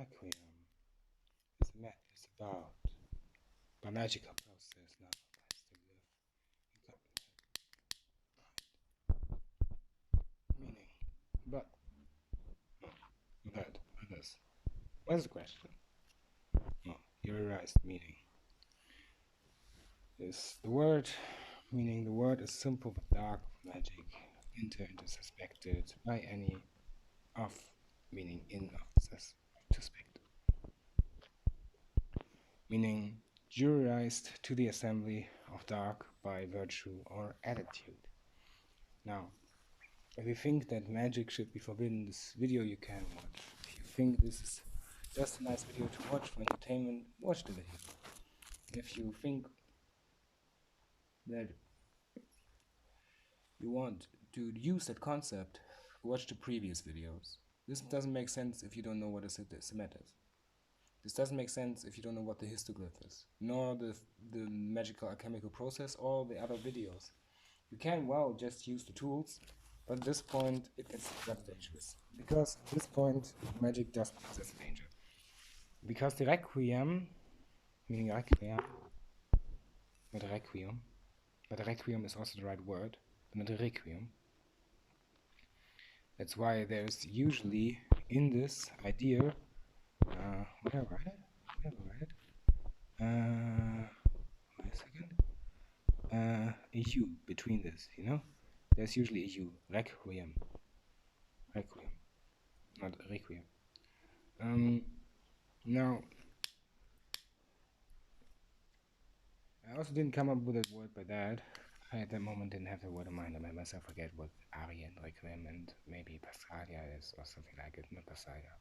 Requium is about by magical process, not meaning. But others. What's the question? No, theorized meaning. Is the word meaning the word is simple but dark magic, intersuspected by any of meaning in of suspect. Meaning jurized to the assembly of dark by virtue or attitude. Now, if you think that magic should be forbidden, this video you can watch. If you think this is just a nice video to watch for entertainment, watch the video. If you think that you want to use that concept, watch the previous videos. This doesn't make sense if you don't know what a symmet is. This doesn't make sense if you don't know what the histoglyph is, nor the magical alchemical process, or the other videos. You can, well, just use the tools, but at this point it gets rather dangerous. Because at this point magic doesn't possess danger. Because the Requiem, meaning Requiem, not Requiem, but Requiem is also the right word, but not a Requiem. That's why there's usually in this idea, where did I write it? Wait a second. A U between this, you know? There's usually a U. Requiem. Requiem. Not Requiem. Now, I also didn't come up with a word by that. I at that moment didn't have the word in mind. I made myself forget what Aria and Requiem and maybe Passalia is or something like it, not Passalia.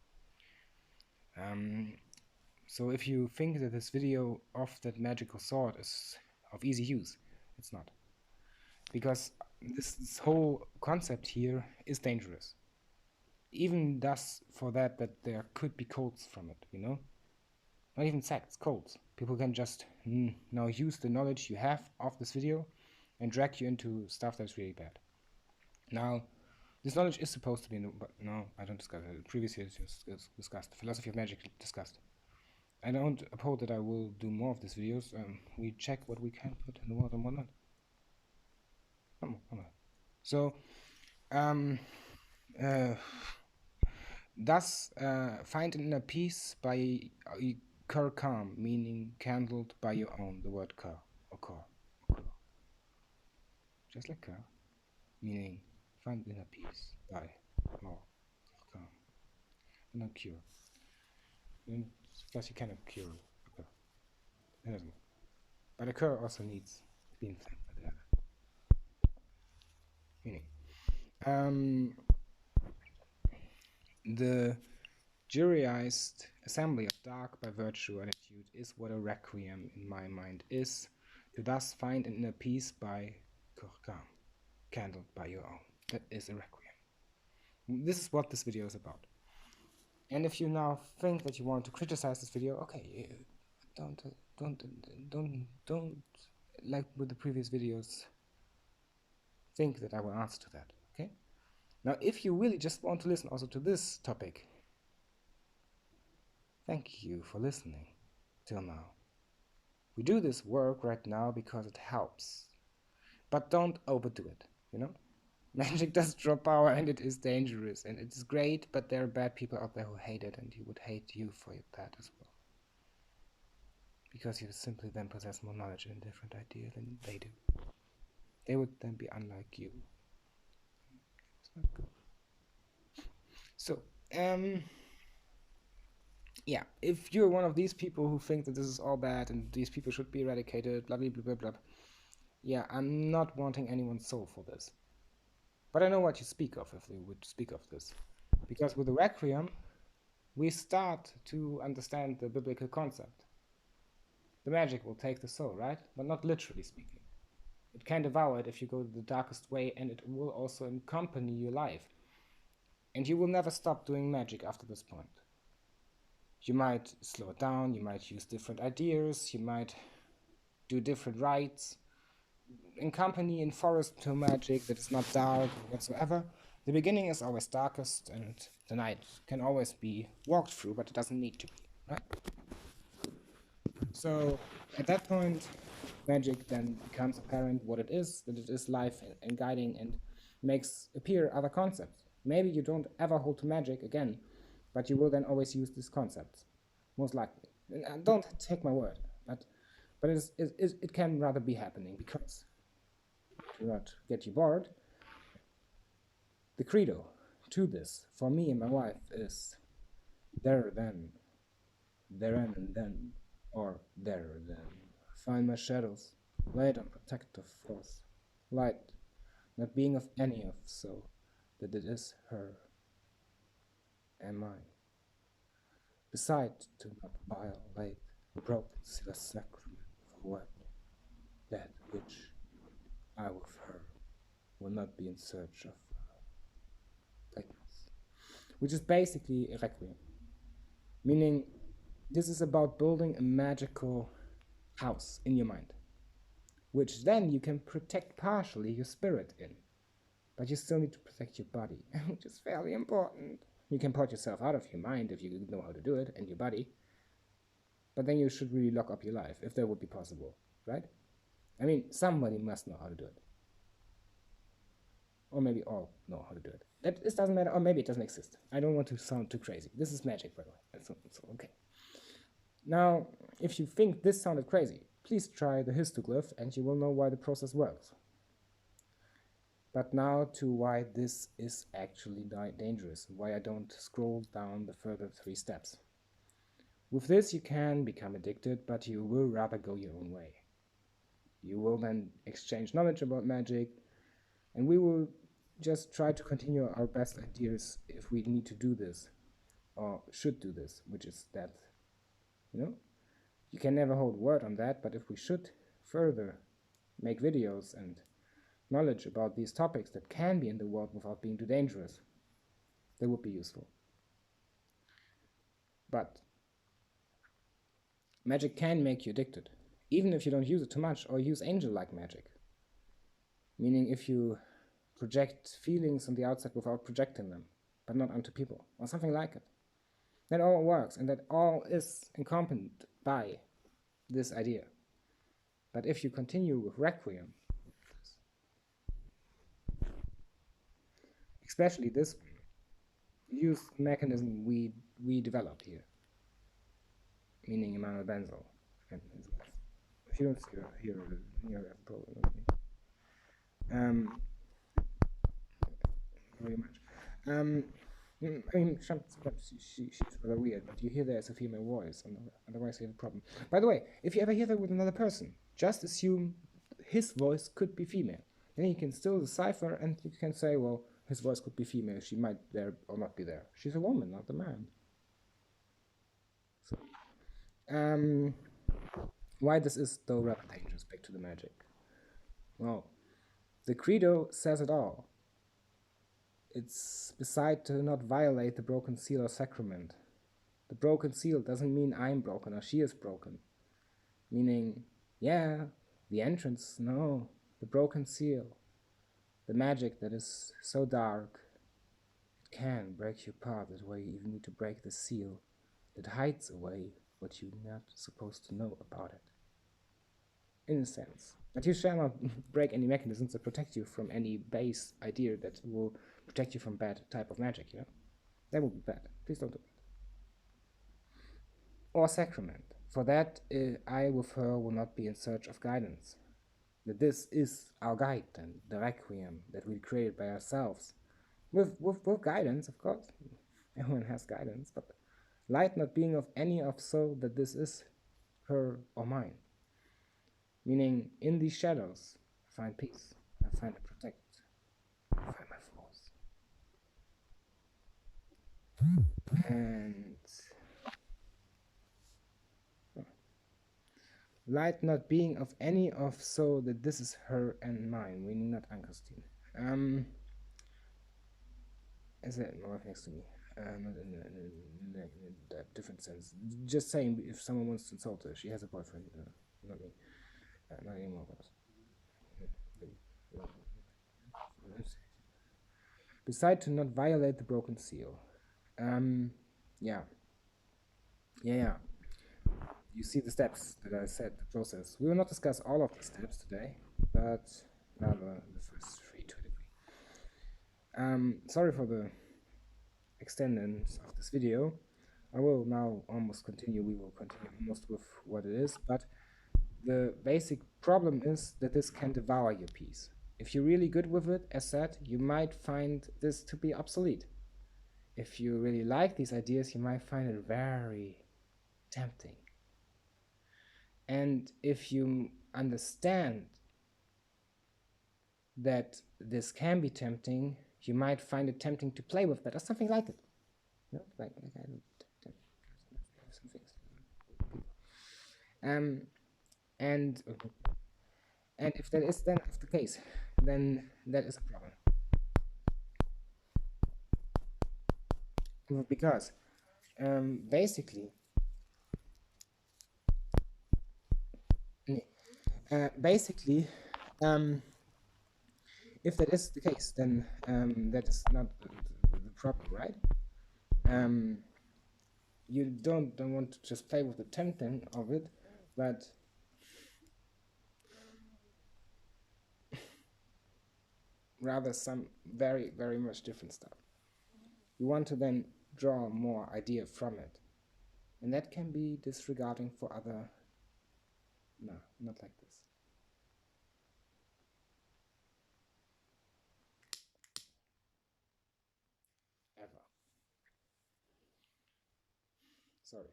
So if you think that this video of that magical sword is of easy use, it's not. Because this whole concept here is dangerous. Even thus for that there could be cults from it, you know? Not even sects, cults. People can just now use the knowledge you have of this video and drag you into stuff that's really bad. Now, this knowledge is supposed to be, but no, I don't discuss it. Previously it's discussed. The philosophy of magic discussed. I don't uphold that I will do more of these videos. We check what we can put in the world and what not. Come on. So, thus, find an inner peace by cur calm, meaning candled by your own. The word cur or cor. Just like cur, meaning find inner peace by or calm. Not cure. Because you cannot cure a cur. It doesn't work. But a cur also needs being flanked by the other. Meaning, the jurized assembly of dark by virtue attitude is what a requiem in my mind is, to thus find an inner peace by calm, candled by your own. That is a requiem. This is what this video is about. And if you now think that you want to criticize this video, okay, don't like with the previous videos think that I will answer to that. Okay. Now, if you really just want to listen also to this topic, thank you for listening till now. We do this work right now because it helps, but don't overdo it, you know? Magic does draw power and it is dangerous and it is great, but there are bad people out there who hate it and he would hate you for that as well. Because you simply then possess more knowledge and a different idea than they do. They would then be unlike you. It's not good. So, yeah, if you're one of these people who think that this is all bad and these people should be eradicated, blah, blah, blah, blah, blah, yeah, I'm not wanting anyone's soul for this. But I know what you speak of if we would speak of this. Because with the Requiem, we start to understand the biblical concept. The magic will take the soul, right? But not literally speaking. It can devour it if you go the darkest way, and it will also accompany your life. And you will never stop doing magic after this point. You might slow it down, you might use different ideas, you might do different rites, accompany in forest to magic that is not dark whatsoever, The beginning is always darkest, and the night can always be walked through, but it doesn't need to be, right? So at that point, magic then becomes apparent what it is, that it is life and guiding, and makes appear other concepts. Maybe you don't ever hold to magic again, but you will then always use these concepts, most likely. And don't take my word, but it can rather be happening, because to not get you bored, the credo to this for me and my wife is there then, therein and then, or there then. Find my shadows, light on protective force, light, not being of any of so, that it is her and mine. Beside to not violate broken the sacrament for what, that which I with her will not be in search of tightness. Which is basically a requiem. Meaning, this is about building a magical house in your mind, which then you can protect partially your spirit in. But you still need to protect your body, which is fairly important. You can put yourself out of your mind if you know how to do it, and your body. But then you should really lock up your life, if that would be possible, right? I mean, somebody must know how to do it. Or maybe all know how to do it. It doesn't matter, or maybe it doesn't exist. I don't want to sound too crazy. This is magic, by the way. It's okay. Now, if you think this sounded crazy, please try the histoglyph and you will know why the process works. But now to why this is actually dangerous, why I don't scroll down the further 3 steps. With this you can become addicted, but you will rather go your own way. You will then exchange knowledge about magic, and we will just try to continue our best ideas if we need to do this, or should do this, which is that, you can never hold word on that, but if we should further make videos and knowledge about these topics that can be in the world without being too dangerous, that would be useful. But magic can make you addicted, even if you don't use it too much or use angel-like magic. Meaning if you project feelings on the outside without projecting them, but not onto people, or something like it. That all works, and that all is accompanied by this idea. But if you continue with Requiem, especially this one, use the mechanism we developed here, meaning Emmanuel Benzel and his wife. If you don't hear you have a problem with me. Very much. I mean, sometimes she's rather weird, but you hear that as a female voice, and otherwise you have a problem. By the way, if you ever hear that with another person, just assume his voice could be female. Then you can still decipher, and you can say, well, his voice could be female. She might there or not be there. She's a woman, not a man. So, why this is though rather dangerous? Back to the magic. Well, the credo says it all. It's beside to not violate the broken seal or sacrament. The broken seal doesn't mean I'm broken or she is broken. Meaning, yeah, the entrance, no, the broken seal. The magic that is so dark, it can break you apart. That way you even need to break the seal that hides away what you're not supposed to know about it. In a sense. But you shall not break any mechanisms that protect you from any base idea that will protect you from bad type of magic, That would be bad. Please don't do that. Or sacrament. For that, I with her will not be in search of guidance. That this is our guide, and the Requiem that we created by ourselves. With guidance, of course. Everyone has guidance, but light not being of any of so that this is her or mine. Meaning, in these shadows, I find peace, I find a protect, I find my force. And light not being of any of so that this is her and mine, meaning not Ann-Christine. Is that my wife next to me? Not in a different sense. Just saying, if someone wants to insult her, she has a boyfriend, not me. Not anymore, of course. Beside to not violate the broken seal. Yeah, yeah. You see the steps that I said, the process. We will not discuss all of these steps today, but rather the first three to a degree. Sorry for the extendance of this video. I will now almost continue, we will continue almost with what it is, but the basic problem is that this can devour your piece. If you're really good with it, as said, you might find this to be obsolete. If you really like these ideas, you might find it very tempting. And if you understand that this can be tempting, you might find it tempting to play with that or something like it. You know, like I some things. And if that is then the case, then that is a problem. Because basically, if that is the case, then that is not the problem, right? You don't want to just play with the tempting of it, but rather some very, very much different stuff. You want to then draw more idea from it. And that can be disregarding for other... No, not like this. Ever. Sorry.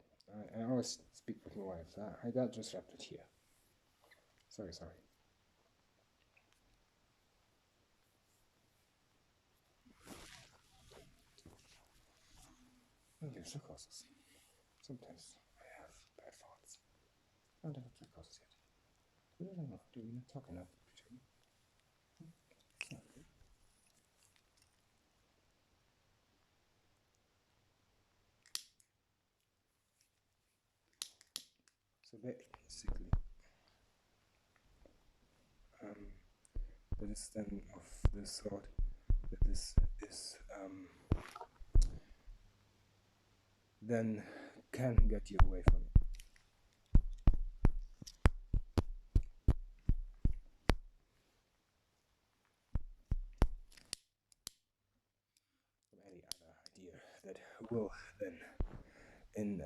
I always speak with my wife. I got disrupted here. Sorry. Okay, psychosis. Sometimes I have bad thoughts. I don't have psychosis yet. We don't know. Do we not talk enough? So basically, that is then of the sort that this is then can get you away from it. From any other idea that will then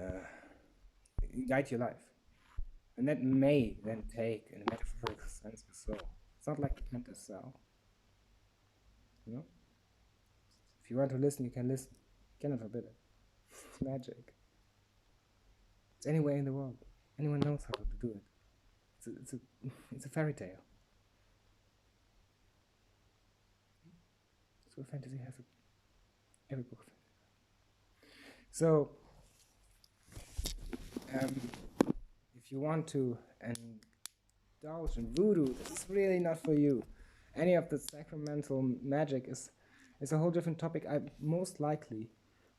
guide your life. And that may then take, in a metaphorical sense, a soul. It's not like a plant cell. You know? If you want to listen, you can listen. You cannot forbid it. It's magic. It's anywhere in the world. Anyone knows how to do it. It's a fairy tale. So fantasy has every book of fantasy. So, if you want to indulge in voodoo, this is really not for you. Any of the sacramental magic is a whole different topic I most likely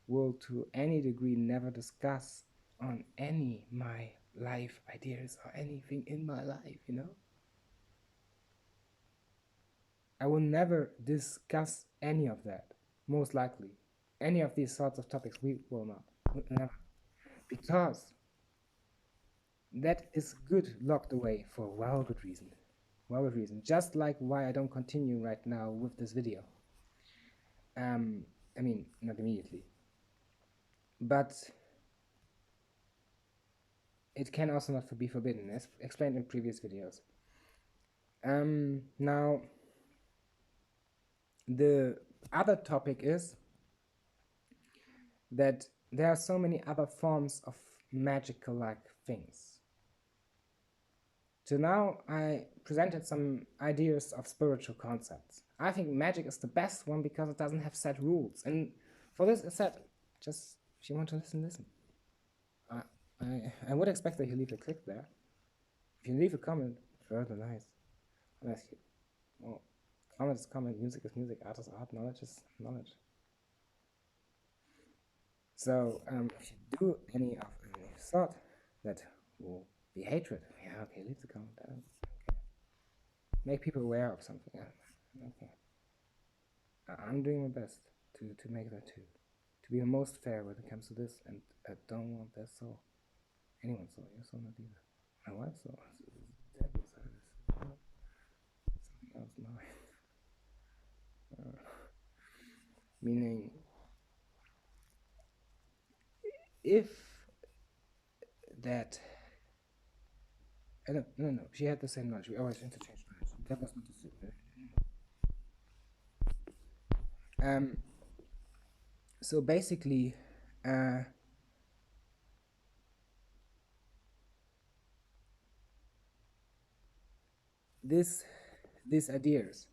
will to any degree never discuss on any my life ideas or anything in my life, you know? I will never discuss any of that, most likely. Any of these sorts of topics, we will not. Never. Because that is good locked away for well good reason. Well good reason. Just like why I don't continue right now with this video. I mean, not immediately. But it can also not be forbidden, as explained in previous videos. Now, the other topic is that there are so many other forms of magical-like things. So now I presented some ideas of spiritual concepts. I think magic is the best one because it doesn't have set rules. And for this, I said, just if you want to listen, listen. I would expect that you leave a click there. If you leave a comment, further nice. Well, comment is comment, music is music, art is art, knowledge is knowledge. So if you do any of any sort that will be hatred, yeah, okay, leave the comment. Okay. Make people aware of something. Okay. I'm doing my best to make that too. To be the most fair when it comes to this, and I don't want their soul. Anyone's soul, your soul not either. My wife's soul. Debbie's soul. Something else, mine. Meaning, if that. No. She had the same knowledge. We always interchanged knowledge. That was not the same. So basically, these ideas,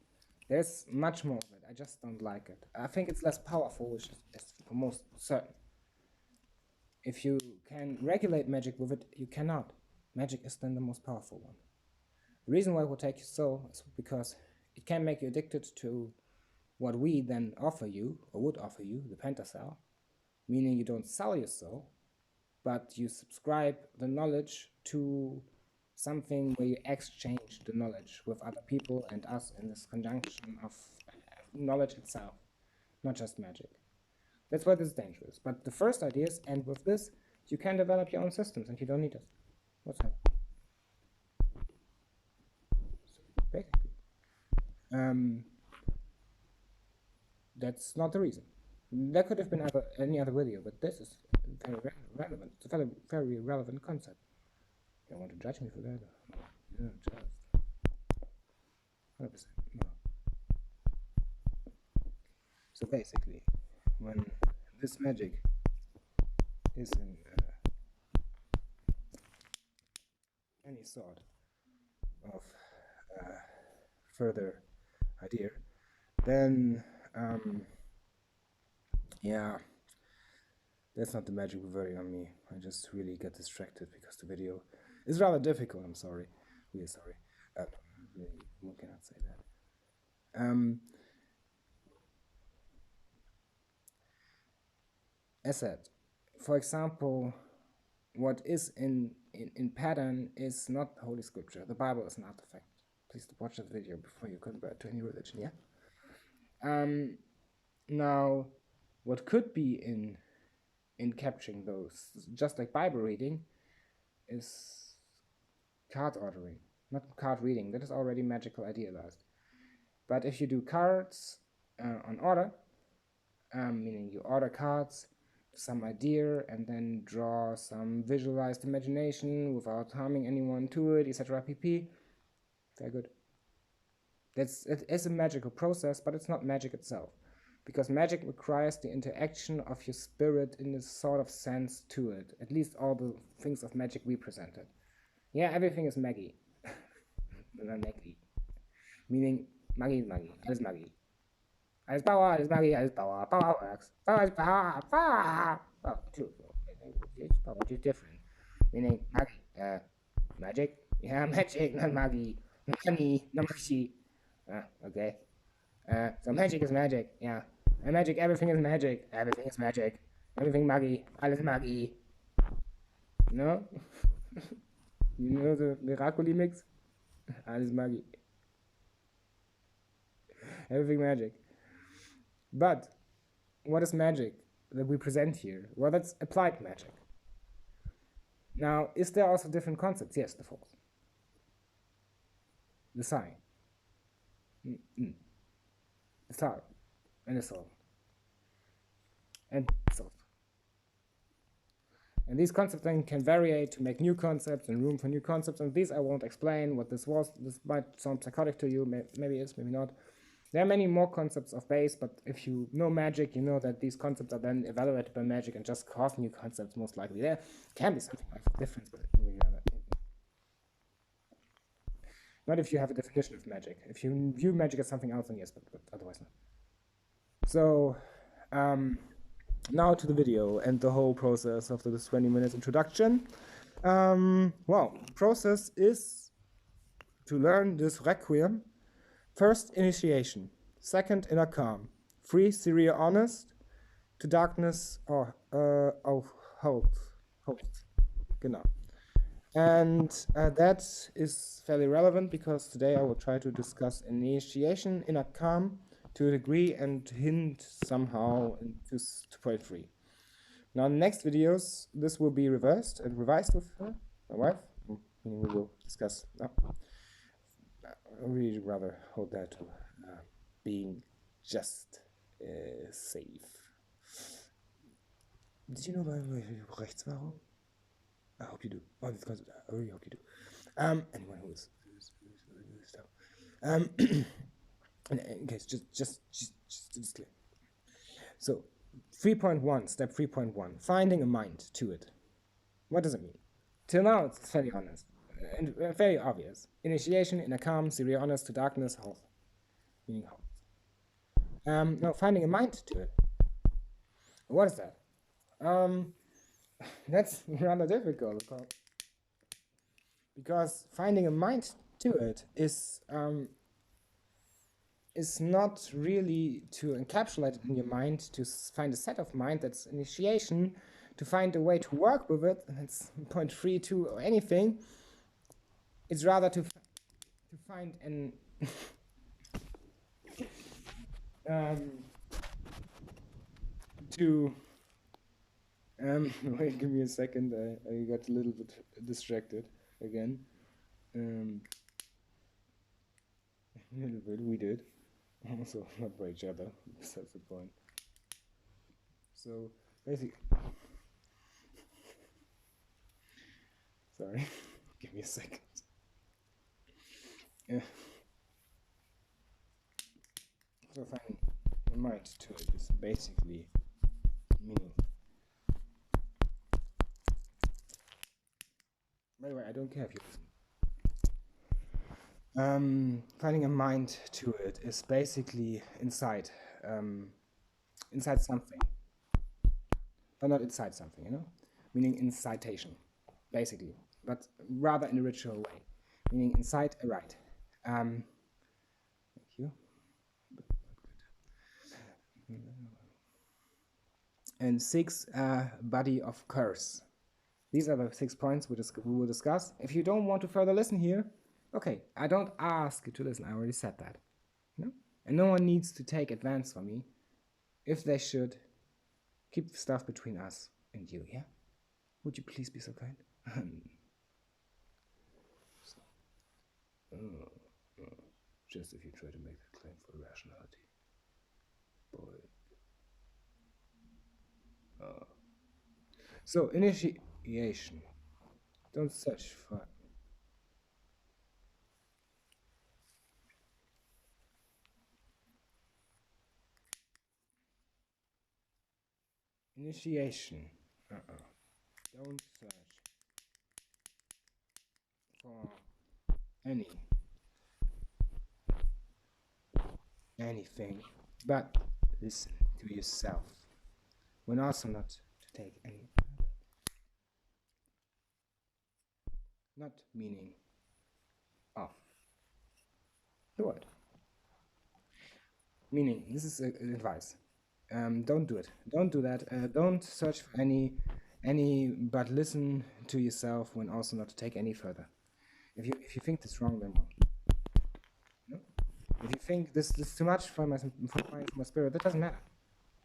there's much more of it. I just don't like it. I think it's less powerful, which is for most certain. If you can regulate magic with it, you cannot. Magic is then the most powerful one. The reason why it will take your soul is because it can make you addicted to what we then offer you, or would offer you, the pentasell, meaning you don't sell your soul, but you subscribe the knowledge to something where you exchange the knowledge with other people and us in this conjunction of knowledge itself, not just magic. That's why this is dangerous. But the first ideas, and with this, you can develop your own systems and you don't need us. What's that? So basically, that's not the reason. That could have been any other video, but this is very relevant. It's a very relevant concept. You don't want to judge me for that? No, just 100%. No. So basically, when this magic is in any sort of further idea, then yeah, that's not the magic reverting on me. I just really get distracted because the video is rather difficult. I'm sorry. Really sorry. Really cannot say that. As said, for example, what is in pattern is not Holy Scripture. The Bible is an artifact. Please watch that video before you convert to any religion, yeah? Now, what could be in capturing those, just like Bible reading, is card ordering. Not card reading, that is already magical idealized. But if you do cards on order, meaning you order cards, some idea, and then draw some visualized imagination without harming anyone to it, etc. pp. Very good. It is a magical process, but it's not magic itself. Because magic requires the interaction of your spirit in a sort of sense to it. At least all the things of magic we presented. Yeah, everything is Maggie. Maggie. Meaning, Maggie is Maggie. Alles Maggie. Alles Power, alles Magie, alles Power. Power works. Power is power. Power. Oh, true. Power is different. Meaning, Magie. Magic? Yeah, magic, not Magie. Money, not Magie. Okay. So magic is magic, yeah. And magic, everything is magic. Everything is magic. Everything Magie. Alles Magie. No? You know the Miracoli mix? Alles Magie. Everything magic. But what is magic that we present here? Well, that's applied magic. Now, is there also different concepts? Yes, the force. The sign. The star. And the soul. And so. And these concepts then can vary to make new concepts and room for new concepts. And these I won't explain what this was. This might sound psychotic to you. Maybe it is, maybe not. There are many more concepts of base, but if you know magic, you know that these concepts are then evaluated by magic and just cause new concepts, most likely. There can be something like difference, but not if you have a definition of magic. If you view magic as something else, then yes, but otherwise not. So, now to the video and the whole process of this 20 minutes introduction. Well, process is to learn this Requiem. First, initiation. Second, inner calm. 3, Syria honest. To darkness, or hold. Genau. And that is fairly relevant because today I will try to discuss initiation, inner calm, to a degree and hint somehow to 2.3. Now, in the next videos, this will be reversed and revised with her, my wife. We will discuss. No, I really rather hold that to being just safe. Did you know by Rechtswahrung? I hope you do. Oh, this I really hope you do. Anyone who is stuff. In case, just clear. So, 3.1, step 3.1, finding a mind to it. What does it mean? Till now, it's fairly honest and very obvious. Initiation in a calm, serious, honest to darkness, health. Meaning health. Now, finding a mind to it. What is that? That's rather difficult because finding a mind to it is not really to encapsulate it in your mind, to find a set of mind that's initiation, to find a way to work with it, and it's 0.32 or anything. It's rather to find an wait, give me a second. I got a little bit distracted again. A little bit, we did. Also, not by each other. That's the point. So, basically, sorry, give me a second. So, finding a mind to it is basically meaning. By the way, I don't care if you listen. Finding a mind to it is basically inside something, but not inside something, you know? Meaning incitation, basically, but rather in a ritual way, meaning inside a rite. Thank you. And 6, body of curse. These are the 6 points we will discuss. If you don't want to further listen here, okay, I don't ask you to listen. I already said that. You know? And no one needs to take advance from me. If they should, keep stuff between us and you, yeah? Would you please be so kind? Just if you try to make a claim for rationality. Boy. So, initiation. Don't search for. Initiation. Don't search for anything, but listen to yourself. When also not to take any. Not meaning of the word. Meaning, this is advice. Don't do it. Don't do that. Don't search for any, but listen to yourself when also not to take any further. If you think this wrong, then wrong. No? If you think this is too much for my spirit, that doesn't matter.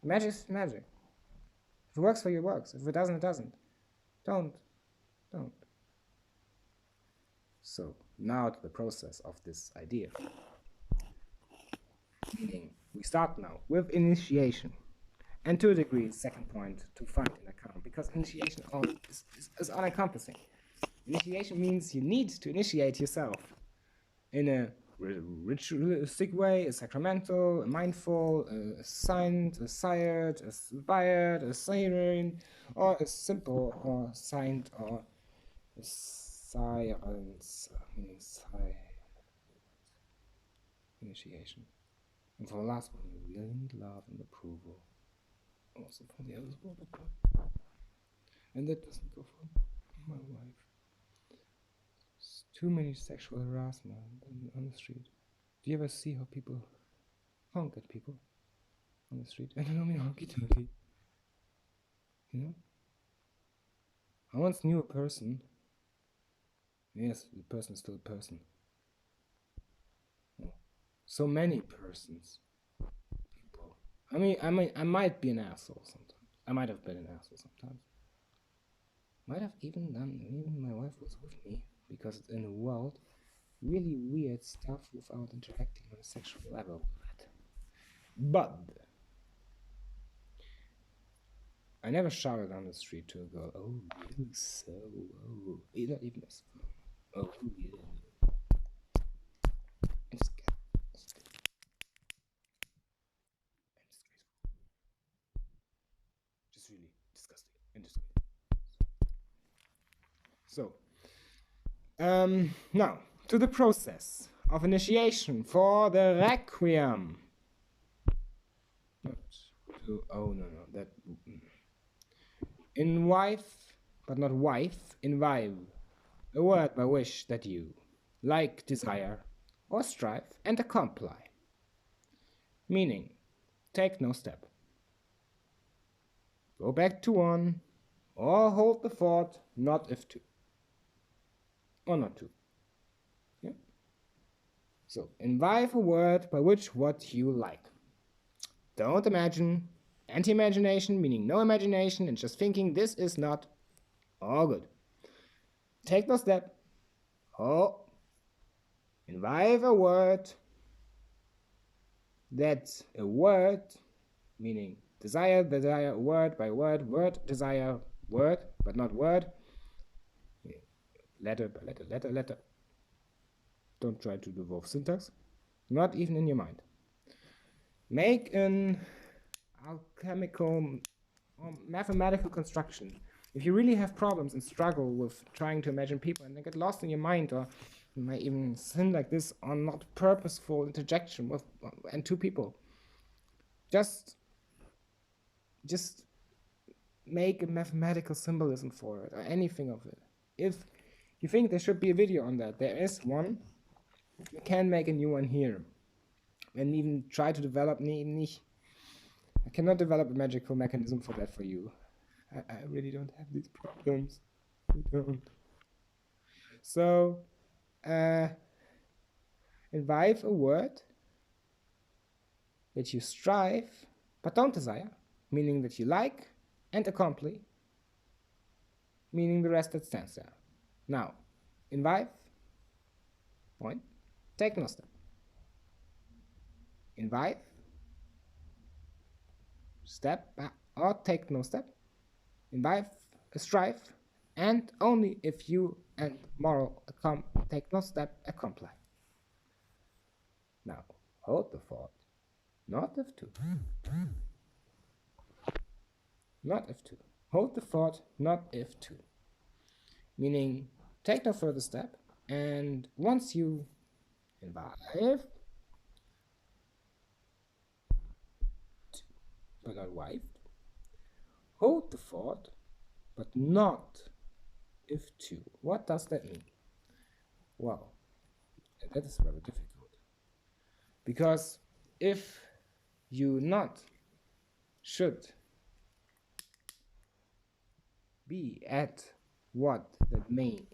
Magic is magic. If it works for you, it works. If it doesn't, it doesn't. Don't. So now to the process of this idea. Meaning, we start now with initiation. And to a degree, second point, to find an account, because initiation is all-encompassing. Initiation means you need to initiate yourself in a ritualistic way, a sacramental, a mindful, a signed, a sired, a inspired, a siren, or a simple, or signed, or a sirens, meaning initiation. And for the last one, learned love and approval. Also for the others, and that doesn't go for my wife. There's too many sexual harassment on the street. Do you ever see how people honk at people on the street? I don't mean honky-tonky. You know? I once knew a person. Yes, the person is still a person. No. So many persons I might be an asshole sometimes. I might have been an asshole sometimes. Might have even done, even my wife was with me, because in the world, really weird stuff without interacting on a sexual level. But I never shouted on the street to a girl, "Oh, you so, oh," not even as, "Oh, yeah." It's just really disgusting and disgusting. So, now to the process of initiation for the Requiem. Not to, oh no, that in wife, but not wife, in vive, a word by wish that you like, desire, or strive, and comply. Meaning, take no step. Go back to one, or hold the fort, not if to, or not to. Yeah? So, invite a word by which what you like. Don't imagine. Anti-imagination, meaning no imagination and just thinking this is not all good. Take no step. Oh, invite a word. That's a word, meaning desire, word by word, desire, word, but not word. Letter by letter. Don't try to devolve syntax. Not even in your mind. Make an alchemical or mathematical construction. If you really have problems and struggle with trying to imagine people and they get lost in your mind, or you might even sin like this on not purposeful interjection with and two people, just make a mathematical symbolism for it or anything of it. If you think there should be a video on that, there is one. You can make a new one here and even try to develop. I cannot develop a magical mechanism for that for you. I really don't have these problems. I don't. So, invite a word that you strive but don't desire, meaning that you like, and accomplish, meaning the rest that stands there. Now, invite, point, take no step. Invite, step back, or take no step. Invite, strive, and only if you and moral take no step, accomplish. Now, hold the thought, not if to. Not if to. Hold the thought, not if to. Meaning, take no further step, and once you invite, but not wife, hold the thought, but not if to. What does that mean? Well, that is very difficult. Because if you not should be at what that may.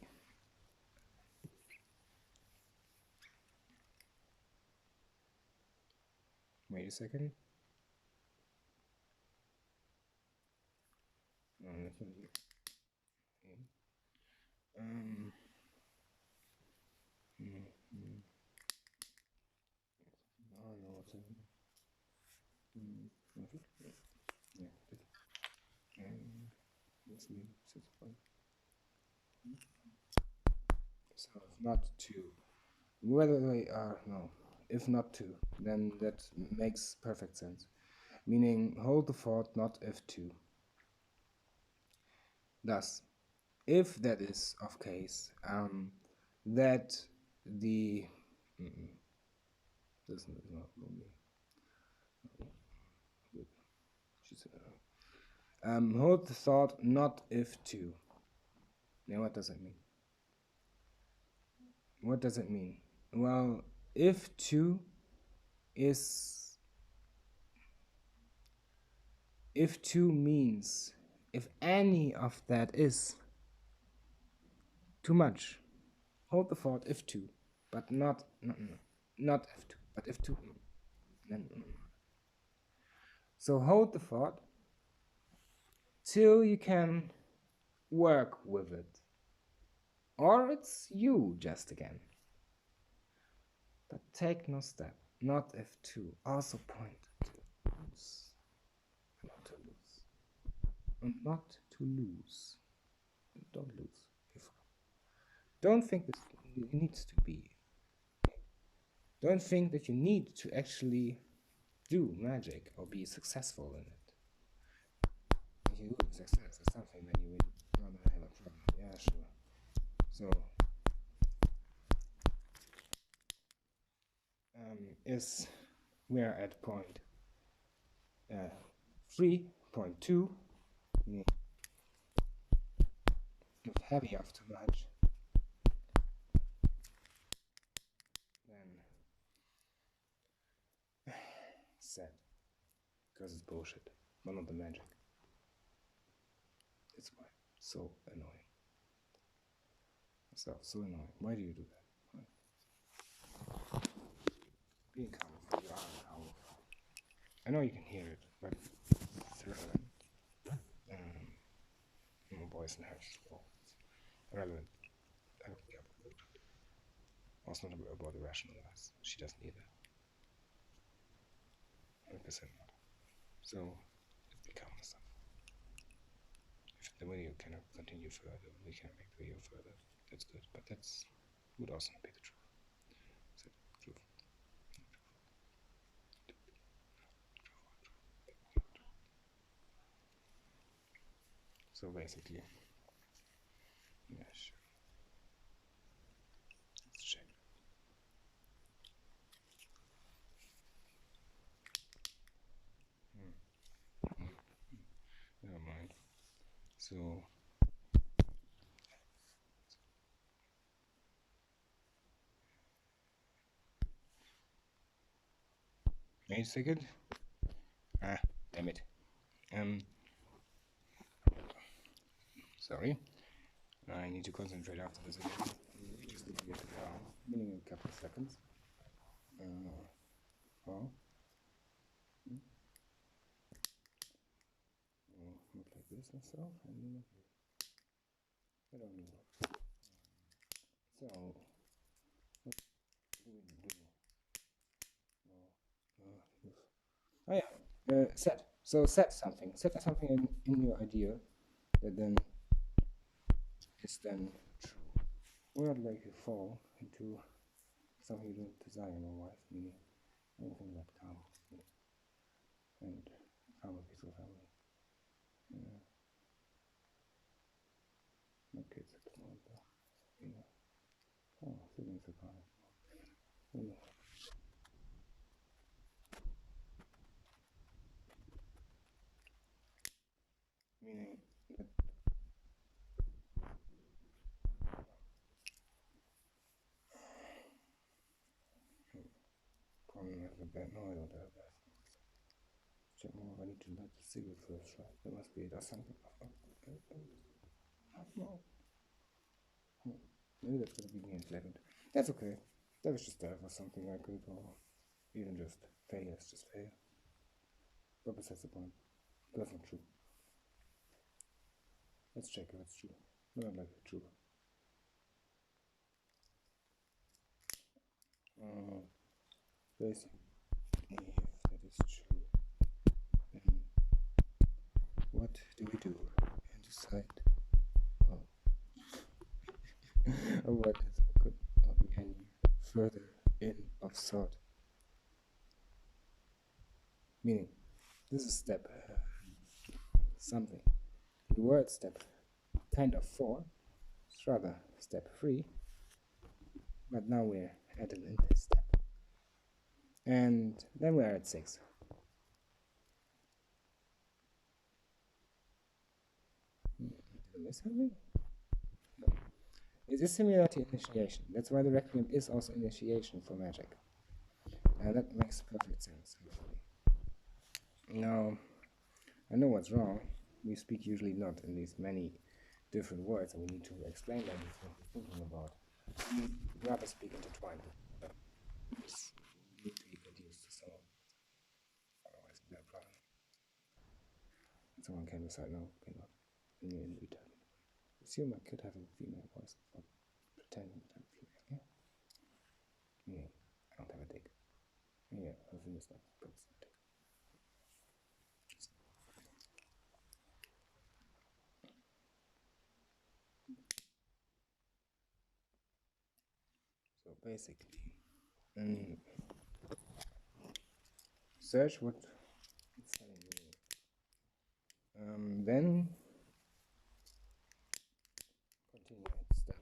Wait a second. No, that's not here. Um, oh no, what's happening? Yeah, let's leave 6 point. So if not two, whether they are no, if not two, then that makes perfect sense. Meaning hold the fort, not if two. Thus, if that is of case, that the this is not me. Hold the thought, not if two. Now, what does it mean? What does it mean? Well, if two is. If two means if any of that is too much, hold the thought if two, but not f2, but if two. So hold the thought till you can work with it. Or it's you just again. But take no step, not F2. Also point to lose. Not to lose. And not to lose. Don't lose. Don't think that it needs to be. Don't think that you need to actually do magic or be successful in it. If you do success or something, then you would rather have a problem. Yeah, sure. So, is we're at point 3.2. If heavy off too much, then sad. Because it's bullshit. But not the magic. It's why. So annoying. So annoying. Why do you do that? Why? Being powerful, you are powerful. I know you can hear it, but it's irrelevant. My voice and hers. Irrelevant. I don't care about it. Also not about the rationalize. She doesn't need that. 100% not. So it becomes something. If the video cannot continue further, we can make the video further. That's good, but that's would also not be the truth. So, truth. So basically, yeah, sure. Let's check. Never mind. So wait a second. Ah, damn it. Sorry. I need to concentrate after this again. You just need to get it down. Meaning a couple of seconds. Oh. Not like this and so. I don't know. So, what do we do? Oh yeah, set. So set something. Set something in your idea that then is then true. Or not like you fall into something you don't desire in your life, meaning anything that comes and calm a peaceful family. Yeah. No kids at the moment though. You know. Oh, siblings are calm. Meaning that problem has a bad. No, I don't have that. Check more. I need to light the cigarette first, right? There must be it or something. No. Maybe that's gonna be me in a second. That's okay. That was just there for something I could, or even just fail. It's just fail. But besides the point, that's not true. Let's check if it's true. No, like true. Basically, if that is true, then what do we do and decide? Oh. Or what is could be any further in of thought? Meaning, this is step something. The word step kind of 4. It's rather step 3. But now we're at an end step. And then we're at 6. Did I miss something? No. It is similar to initiation. That's why the Requiem is also initiation for magic. And that makes perfect sense, actually. Now, I know what's wrong. We speak usually not in these many different words, and we need to explain them what we're thinking about. We rather speak intertwined. Need to get used to some. Otherwise, we have a problem. Someone can decide, no, cannot. And you return. Assume I could have a female voice for pretending that I'm female, yeah? Yeah, I don't have a dick. Yeah, I think it's not, but it's not dick. So basically, search what it's telling you. Then continue its step.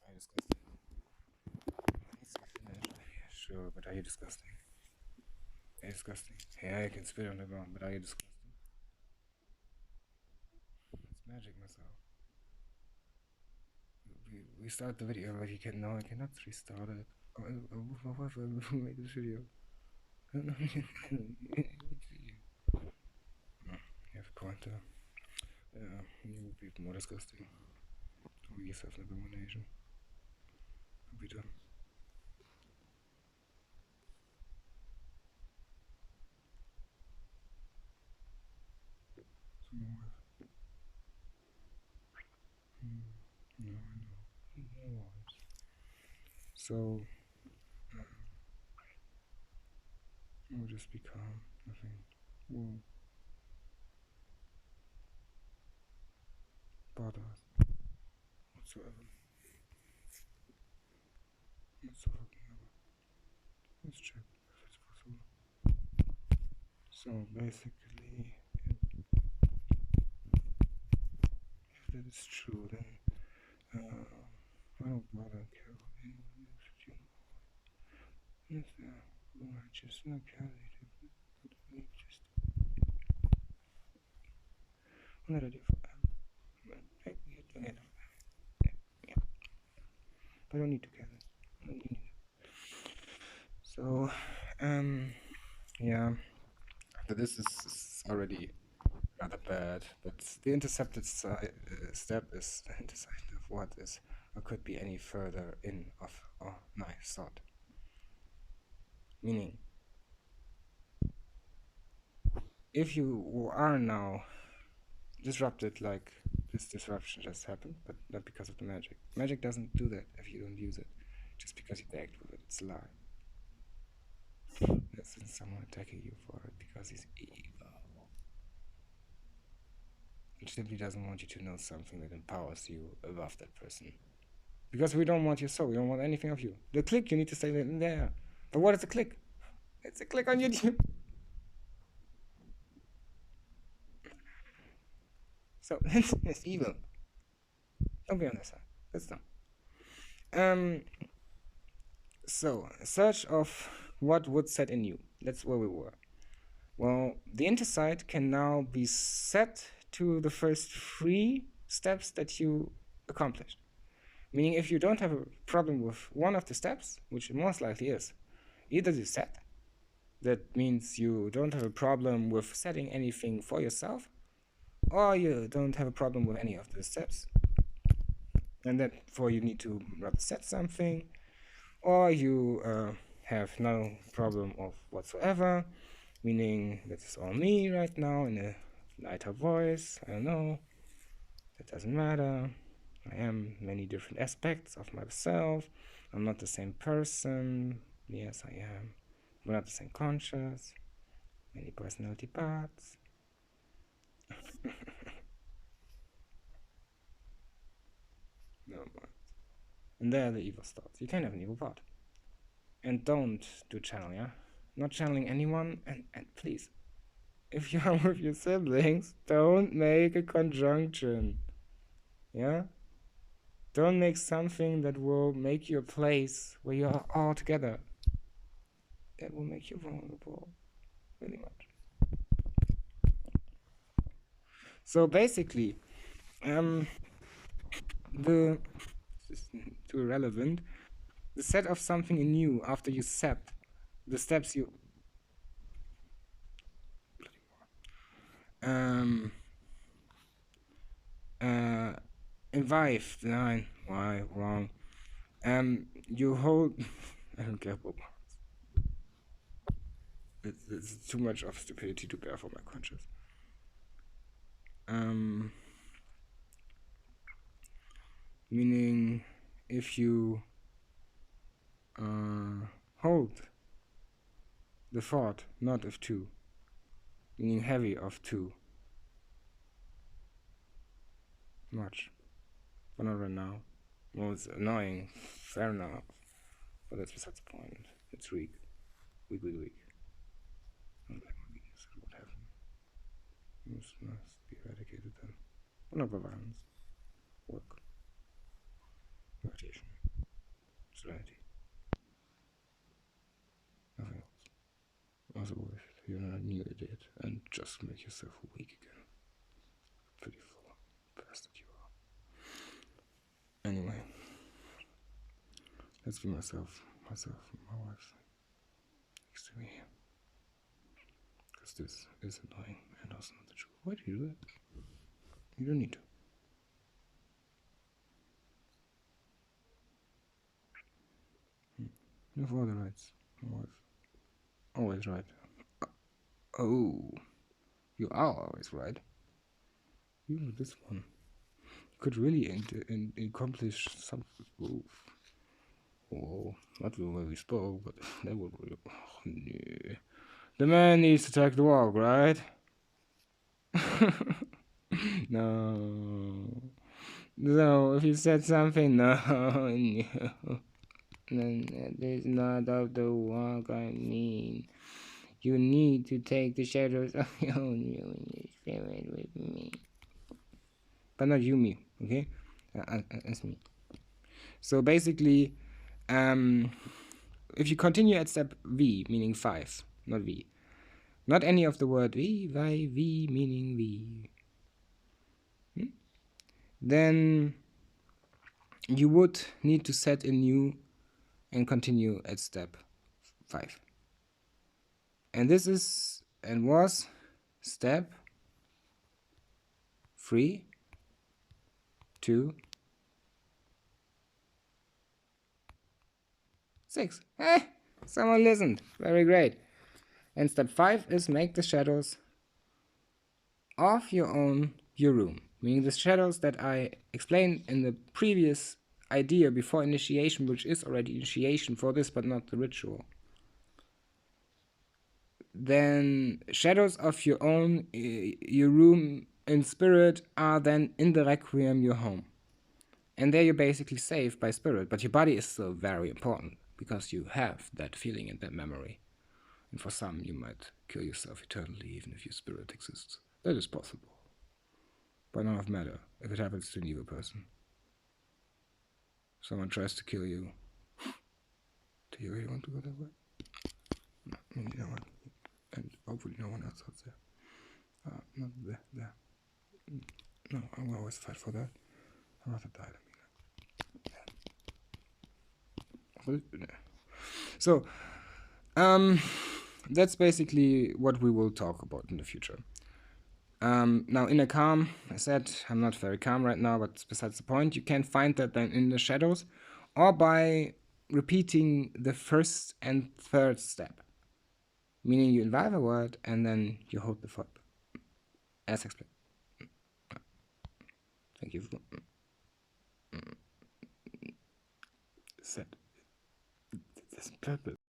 I disgusting. It's finished. Yeah, sure, but are you disgusting? Are you disgusting? Yeah, I can spit on the ground, but are you disgusting? It's magic, myself. We start the video, but you can no, I cannot restart it. What if we made this video? You have a pointer. Yeah, you would be more disgusting. Call yourself an abomination. I'll be done. No, I know. No. So, we'll just be calm. Nothing will bother us whatsoever. Whatsoever. Let's check if it's possible. So, basically, if that is true, then I don't bother care what anyone else you know. If they're righteous, not calculated, but we just let it forever. But hey, we're doing it. Yeah. But I don't need to care. I don't need it. So, yeah. But this is already rather bad. But the intercepted step is the intercept of what is or could be any further in of my thought. Meaning, if you are now disrupted like this disruption just happened, but not because of the magic. Magic doesn't do that if you don't use it. Just because you act with it, it's a lie. That's someone attacking you for it because he's evil. It simply doesn't want you to know something that empowers you above that person. Because we don't want your soul, we don't want anything of you. The click, you need to stay in there. But what is a click? It's a click on YouTube. So it's evil. Don't be on that side. That's dumb. So search of what would set in you. That's where we were. Well, the intersight can now be set to the first 3 steps that you accomplished. Meaning if you don't have a problem with one of the steps, which it most likely is, either you set, that means you don't have a problem with setting anything for yourself, or you don't have a problem with any of the steps. And therefore you need to rather set something, or you have no problem of whatsoever, meaning that is all me right now in a lighter voice. I don't know, that doesn't matter. I am many different aspects of myself. I'm not the same person. Yes, I am. We're not the same conscious. Many personality parts. No more. And there are the evil thoughts. You can have an evil part. And don't do channel, yeah? Not channeling anyone, and please, if you are with your siblings, don't make a conjunction. Yeah? Don't make something that will make you a place where you are all together. That will make you vulnerable. Really much. So basically, this is too irrelevant. The set of something in you after you set the steps you invived. Nine. Why? Wrong. You hold. I don't care about. It's too much of stupidity to bear for my conscience. Meaning, if you hold the thought not of two, meaning heavy of two, much, but not right now. Well, it's annoying, fair enough, but that's besides the point. It's weak. Weak. Not like weakness, what happened? Must be eradicated then. But not by violence. Work. Meditation. Serenity. Nothing else. Also, if you're not a new idiot and just make yourself weak again. Pretty full bastard you are. Anyway. Let's be myself, my wife next to me. Because this is annoying and also not the truth. Why do you do that? You don't need to. You have all the rights, my wife. Always right. Oh, you are always right. You know this one. You could really accomplish something. Oh, not the way we spoke, but that would really. Oh, no. The man needs to take the walk, right? No. No, if you said something, no, no. That is not of the walk I mean. You need to take the shadows of your own spirit with me. But not you, me, okay? That's me. So basically, if you continue at step V, meaning 5, not V, not any of the word V, Y, V, meaning V, then you would need to set a new and continue at step 5. And this is and was step 3, 2, 6. Someone listened. Very great. And step 5 is make the shadows of your room. Meaning the shadows that I explained in the previous idea before initiation, which is already initiation for this, but not the ritual. Then shadows of your room in spirit are then in the Requiem, your home. And there you're basically safe by spirit, but your body is still very important because you have that feeling and that memory. And for some, you might kill yourself eternally even if your spirit exists. That is possible. But none of matter if it happens to an evil person. Someone tries to kill you. Do you really want to go that way? No, maybe no one. And hopefully no one else out there. Not there. No, I will always fight for that. I'd rather die than me. So, that's basically what we will talk about in the future. Now, inner calm, I said I'm not very calm right now, but besides the point, you can find that then in the shadows or by repeating the first and third step. Meaning you invite a word and then you hold the thought. As explained. Thank you for said this purpose.